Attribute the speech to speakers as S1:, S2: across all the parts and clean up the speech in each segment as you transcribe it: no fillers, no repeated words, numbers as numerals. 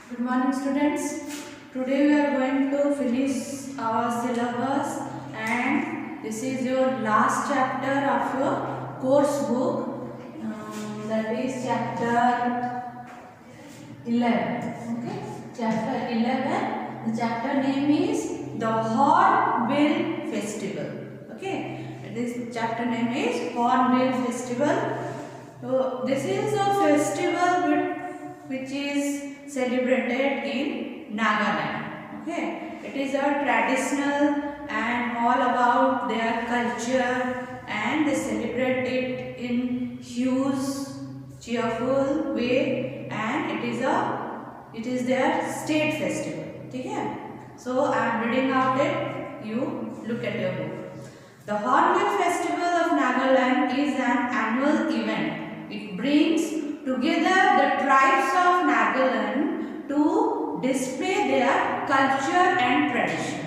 S1: Good morning, students. Today we are going to finish our syllabus, and this is your last chapter of your course book. That is chapter 11. Okay, chapter 11. The chapter name is the Hornbill Festival. Okay, this chapter name is Hornbill Festival. So this is a festival which is celebrated in Nagaland. Okay, it is a traditional and all about their culture, and they celebrate it in huge, cheerful way, and it is their state festival. Okay, so I am reading out it. You look at your book. The Hornbill Festival of Nagaland is an annual event. It brings together the tribes of Nagaland to display their culture and tradition.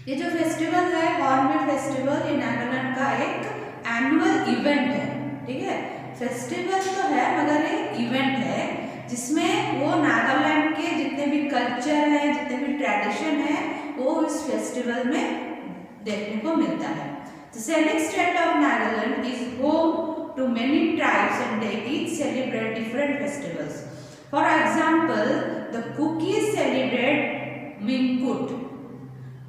S1: ये जो festival है hornbill festival, ये नागालैंड का एक annual event है. ठीक है, festival तो है मगर ये इवेंट है जिसमें वो नागालैंड के जितने भी कल्चर है, जितने भी ट्रेडिशन है, वो इस फेस्टिवल में देखने को मिलता है. The scenic state of Nagaland is home to many tribes and they each celebrate different festivals. For example, the Kukis celebrate Minkut.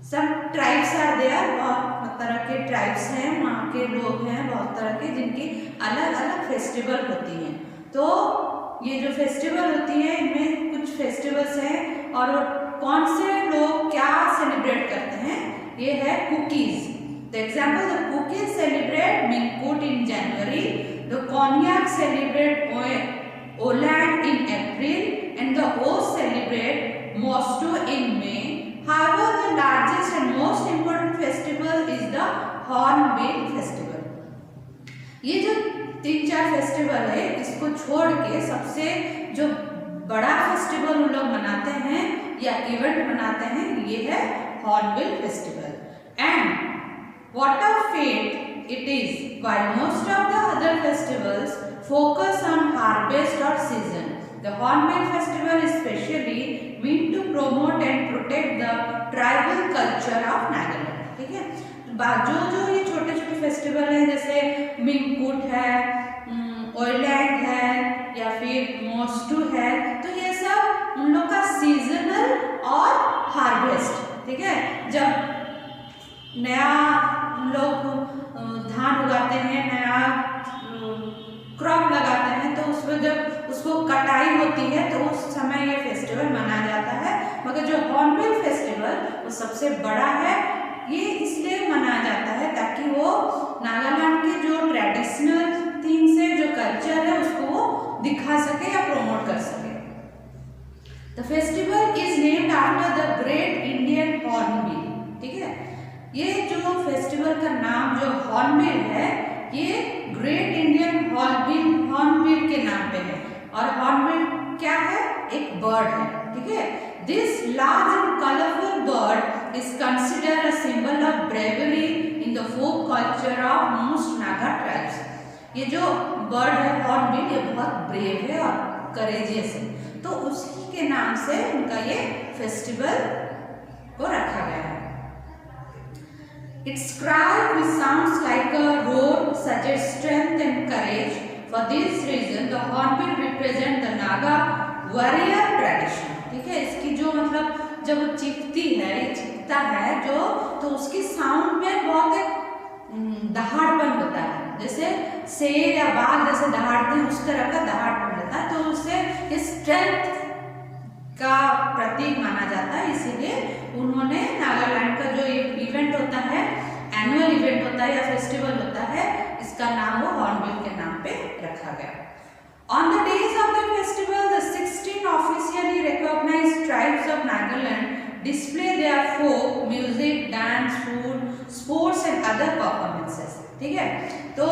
S1: Some tribes are there, बहुत तरह के tribes हैं, वहाँ के लोग हैं बहुत तरह के जिनकी अलग अलग फेस्टिवल होती हैं. तो ये जो फेस्टिवल होती है इनमें कुछ फेस्टिवल्स हैं और कौन से लोग क्या सेलिब्रेट करते हैं, ये है cookies. The example, the Kukis celebrate Minkut in January, the Konyak celebrate Oland in April, and the Oos celebrate Mosto in May. However, the largest and most important festival is the Hornbill Festival. ये जो 3-4 festival है, इसको छोड़ के सबसे जो बड़ा festival उन लोग मनाते हैं या इवेंट मनाते हैं, ये है hornbill festival. And what a fate it is, while most of the other festivals focus on harvest or season, the Hornbill Festival is specially meant to promote and protect the tribal culture of Nagaland. ठीक है, जो ये छोटे छोटे festival हैं जैसे मिंकुट है, ओइलैंड है या फिर मोस्टू है, तो ये सब उन लोग का सीजनल और हार्वेस्ट. ठीक है, जब नया लोग धान उगाते हैं, नया क्रॉप लगाते हैं, तो उसमें जब उसको कटाई होती है तो उस समय ये फेस्टिवल मनाया जाता है. मगर जो हॉर्नबिल फेस्टिवल वो सबसे बड़ा है, ये इसलिए मनाया जाता है ताकि वो नागालैंड के जो ट्रेडिशनल थिंग्स है, जो कल्चर है, उसको वो दिखा सके या प्रमोट कर सके. The festival is named after the great Indian hornbill. ठीक है, ये जो फेस्टिवल का नाम जो हॉर्नबिल है, ये ग्रेट इंडियन हॉर्नबिल के नाम पे है. और हॉर्नबिल क्या है? एक बर्ड है. ठीक है, this large and colourful bird is considered a symbol of bravery in the folk culture of most Naga tribes. ये जो बर्ड है हॉर्नबिल, ये बहुत ब्रेव है और करेजियस है, तो उसी के नाम से उनका ये फेस्टिवल को रखा गया है. Its cry, which sounds like a roar, suggests strength and courage. For this reason, the hornbill represent the Naga warrior tradition. ठीक है, इसकी जो मतलब जब वो चीखती है, ये चीखता है जो, तो उसकी साउंड में बहुत एक दहाड़पन होता है. जैसे शेर या बाघ जैसे दहाड़ते हैं, उस तरह का दहाड़पन होता है, तो उससे स्ट्रेंथ का प्रतीक माना जाता है. इसीलिए उन्होंने नागालैंड का जो इवेंट होता है, एनुअल इवेंट होता है या फेस्टिवल होता है, इसका नाम वो हॉर्नबिल के नाम पे रखा गया. On the days of the festival, the 16 officially recognized tribes of Nagaland display their folk music, dance, food, sports and other performances. ठीक है, तो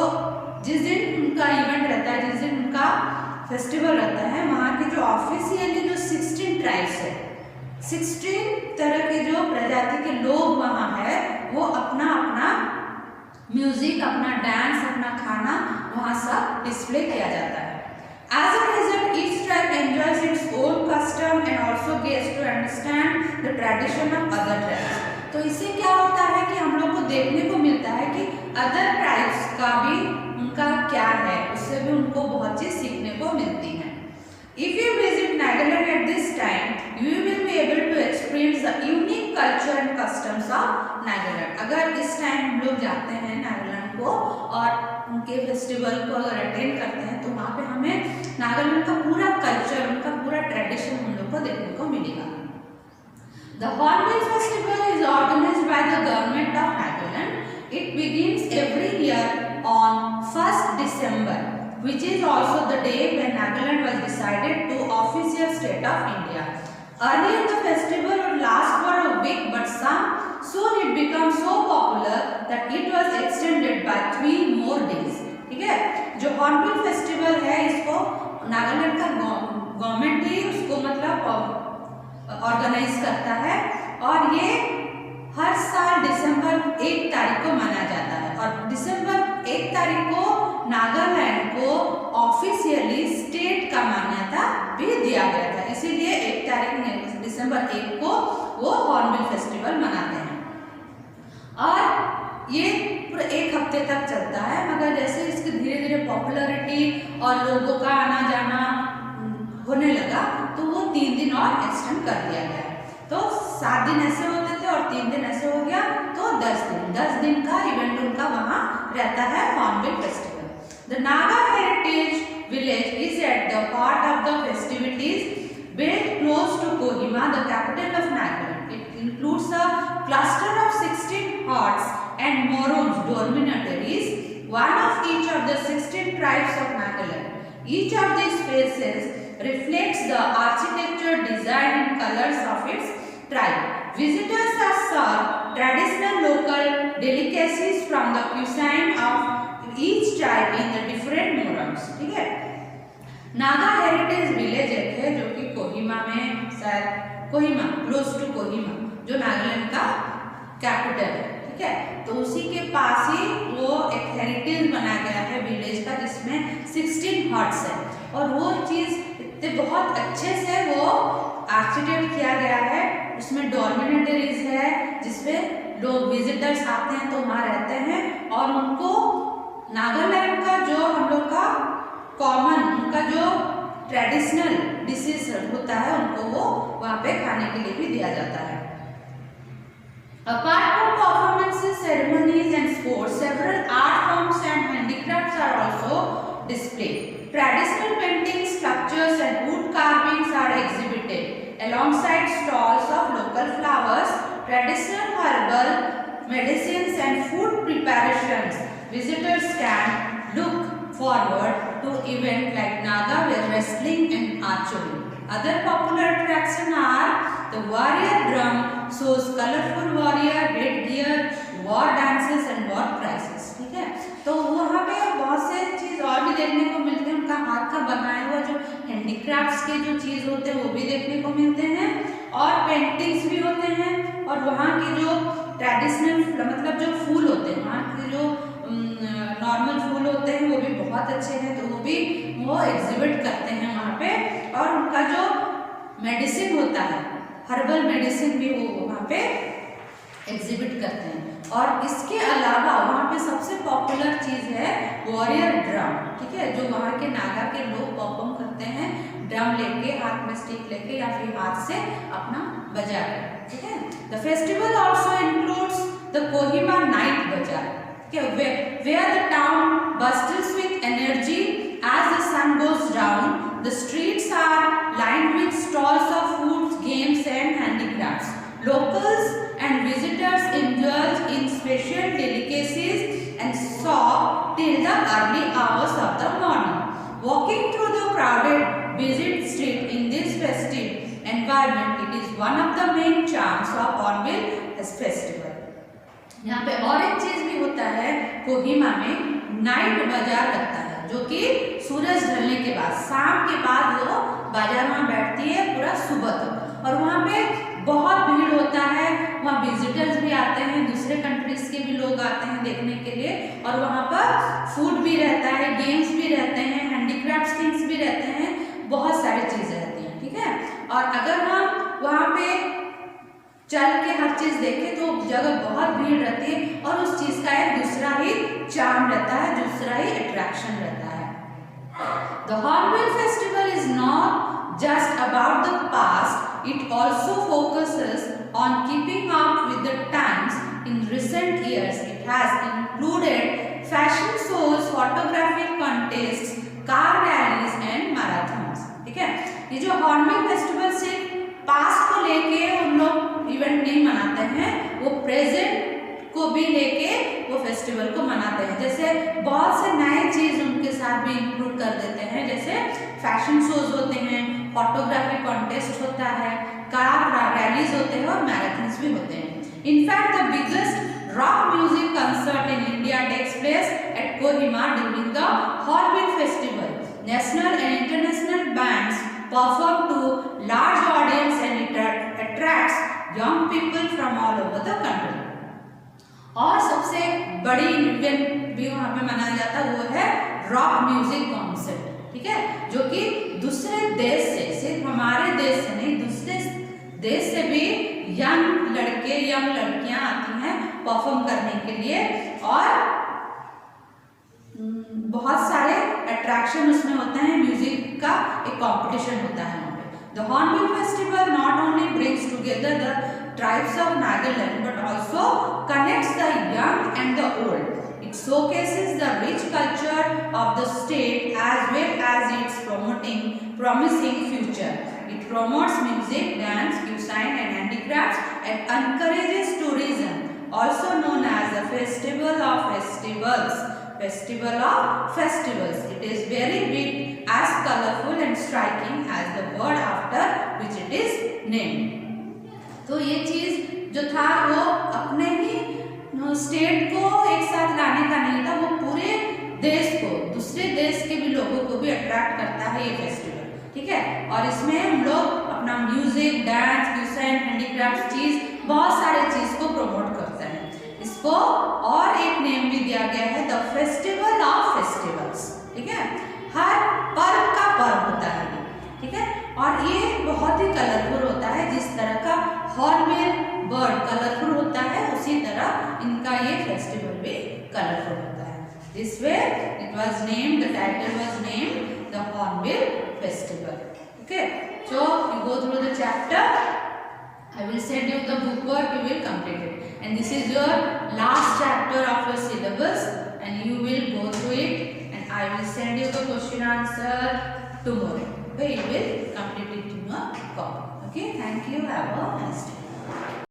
S1: जिस दिन उनका इवेंट रहता है, जिस दिन उनका फेस्टिवल रहता है, वहाँ के जो ऑफिशियली जो 16 ट्राइब्स है, 16 तरह के जो प्रजाति के लोग वहाँ है, वो अपना अपना म्यूजिक, अपना डांस, अपना खाना वहाँ सब डिस्प्ले किया जाता है. As a result, each tribe enjoys its own custom tradition of other tribes. तो इससे क्या होता है कि हम लोग को देखने को मिलता है कि अदर ट्राइब्स का भी उनका क्या है, उससे भी उनको बहुत चीज सीखने को मिलती है। If you visit Nagaland at this time, you will be able to experience the unique culture and customs of Nagaland. अगर इस टाइम हम लोग जाते हैं नागालैंड को और उनके फेस्टिवल को अगर अटेंड करते हैं तो वहाँ पे हमें नागालैंड का पूरा कल्चर, उनका पूरा ट्रेडिशन हम लोग को देखने को मिलेगा। The Hornbill Festival is organized by the government of Nagaland. It begins every year on 1st December, which is also the day when Nagaland was decided to official state of India. Earlier the festival would last for a week, but soon it became so popular that it was extended by 3 more days. ठीक है, जो hornbill festival है इसको नागालैंड का government ही उसको मतलब organise करता है और ये हर साल दिसंबर 1 तारीख को मनाया जाता है और दिसंबर 1 तारीख को नागालैंड को ऑफिशियली स्टेट का मान्यता भी दिया गया था, इसीलिए 1 तारीख दिसंबर 1 को वो हॉर्नबिल फेस्टिवल मनाते हैं और ये पूरा 1 हफ्ते तक चलता है। मगर जैसे इसकी धीरे धीरे पॉपुलैरिटी और लोगों का आना जाना होने लगा तो वो 3 दिन और एक्सटेंड कर दिया गया। तो 7 दिन ऐसे होते थे और 3 दिन ऐसे हो गया तो 10 दिन का इवेंट उनका वहाँ रहता है hornbill festival. The Naga Heritage Village is at the heart of the festivities, built close to Kohima, the capital of Nagaland. It includes a cluster of 16 huts and morons dormitories, one of each of the 16 tribes of Nagaland. Each of these spaces reflects the architecture, design and colors of its tribe. Visitors are served traditional local delicacies from the cuisine of each tribe in the different morons. ठीक है, Naga heritage village एक है जो कि कोहिमा में, शायद Kohima, close to Kohima जो नागालैंड का कैपिटल है। ठीक है, तो उसी के पास ही वो एक हेरिटेज बनाया गया है विलेज का जिसमें 16 हट्स है और वो चीज़ इतने बहुत अच्छे से वो आर्किटेक्ट किया गया है। उसमें डॉर्मिनेटरीज है जिसपे लोग विजिटर्स आते हैं तो वहाँ रहते हैं और उनको नागालैंड का जो हम लोग का कॉमन, उनका जो ट्रेडिशनल डिशेज होता है उनको वो वहाँ पे खाने के लिए भी दिया जाता है। Apart from performances, ceremonies and sports, several art forms and handicrafts are also displayed. Traditional paintings, sculptures and wood carvings are exhibited alongside stalls of local flowers, traditional herbal medicines and food preparations. Visitors can look forward to events like Naga wrestling and archery. Other popular attractions are the warrior drum, shows colorful warrior headgear, war dances and war prizes. ठीक है, तो वहाँ पे बहुत से चीज़ और भी देखने को मिलते हैं। उनका हाथ का बनाया हुआ जो हैंडीक्राफ्ट्स के जो चीज़ होते हैं वो भी देखने को मिलते हैं और पेंटिंग्स भी होते हैं और वहाँ के जो ट्रेडिशनल मतलब जो फूल होते हैं, वहाँ के जो नॉर्मल फूल होते हैं वो भी बहुत अच्छे हैं, तो वो भी वो एग्जिबिट करते हैं वहाँ पे। और उनका जो मेडिसिन होता है, हर्बल मेडिसिन भी वो वहाँ पे एग्जिबिट करते हैं। और इसके अलावा वहाँ पे सबसे पॉपुलर चीज़ है वॉरियर ड्रम। ठीक है, जो वहाँ के नागा के लोग परफॉर्म करते हैं ड्रम लेके, हाथ में स्टिक लेके या फिर हाथ से अपना बजा कर। ठीक है, the festival also includes the Kohima night बाजार, where the town bustles with energy as the sun goes down. The streets are lined with stalls of foods, games and handicrafts. Locals and visitors indulge in special delicacies and shop till the early hours of the morning. Walking through the crowded, busy street in this festive environment, it is one of the main charms of Hornbill festival. यहाँ पे और एक चीज भी होता है, कोहिमा में night बाजार लगता है जो कि सूरज ढलने के बाद, शाम के बाद वो बाजार वहाँ बैठती है पूरा सुबह तक और वहाँ पे बहुत भीड़ होता है। वहाँ विजिटर्स भी आते हैं, दूसरे कंट्रीज के भी लोग आते हैं देखने के लिए और वहाँ पर फूड भी रहता है, गेम्स भी रहते हैं, हैंडीक्राफ्ट थिंग्स भी रहते हैं, बहुत सारी चीज़ें रहती हैं। ठीक है, और अगर हम वहाँ पे चल के हर चीज देखे तो जगह बहुत भीड़ रहती है और उस चीज का एक दूसरा ही चार्म रहता है, दूसरा ही अट्रैक्शन रहता है। The Hornbill Festival is not just about the past, it also focuses on keeping up with the times. In recent years, it has included fashion shows, photography contests, car rallies and marathons. ठीक है, ये जो hornbill festival सिर्फ past को लेके उन लोग event नहीं मनाते हैं, वो प्रेजेंट को भी लेके वो फेस्टिवल को मनाते हैं। जैसे बहुत से नए चीज उनके साथ भी इंक्लूड कर देते हैं, जैसे फैशन शोज होते हैं, फोटोग्राफी कॉन्टेस्ट होता है, कार रैलीज होते हैं और मैराथन्स भी होते हैं। In fact the biggest rock music concert in India takes place at Kohima during the hornbill festival. National and international bands perform to large audience and it attracts young people from all over the country. और सबसे बड़ी event भी वहाँ पे मनाया जाता है, वो है रॉक म्यूजिक कॉन्सर्ट, ठीक है, जो कि दूसरे देश से, सिर्फ हमारे देश से नहीं, दूसरे देश से भी यंग लड़के यंग लड़कियां आती हैं परफॉर्म करने के लिए और बहुत सारे अट्रैक्शन उसमें होते हैं, म्यूजिक का एक कंपटीशन होता है वहाँ पे। The hornbill Festival not only brings together the tribes of Nagaland but also connects the young and the old. It showcases the rich culture of the state as well as its promising future. It promotes music, dance, cuisine and handicrafts and encourages tourism, also known as the Festival of Festivals. Festival of Festivals. It is very big, as colorful and striking as the word after which it is named. तो ये चीज जो था वो अपने ही state को एक साथ लाने का नहीं था, वो पूरे देश को, दूसरे देश के भी लोगों को भी अट्रैक्ट करता है ये फेस्टिवल, ठीक है। और इसमें हम लोग अपना म्यूजिक, डांस, क्यूसाइन, हैंडीक्राफ्ट चीज, बहुत सारे चीज को प्रमोट करते हैं। इसको और एक नेम भी दिया गया है, द फेस्टिवल ऑफ फेस्टिवल्स, ठीक है। हर पर्व का पर्व होता है ये, ठीक है, और ये बहुत ही कलरफुल होता है। जिस तरह का हॉर्नबिल बर्ड कलरफुल होता है, उसी तरह इनका ये फेस्टिवल भी कलरफुल होता है। This way it was named, the title was named the hornbill festival. Okay, so you go through the chapter, I will send you the book work, you will complete it, and this is your last chapter of your syllabus and you will go through it and I will send you the question answer tomorrow. Okay, you will complete it in your copy. Okay, thank you, have a nice day.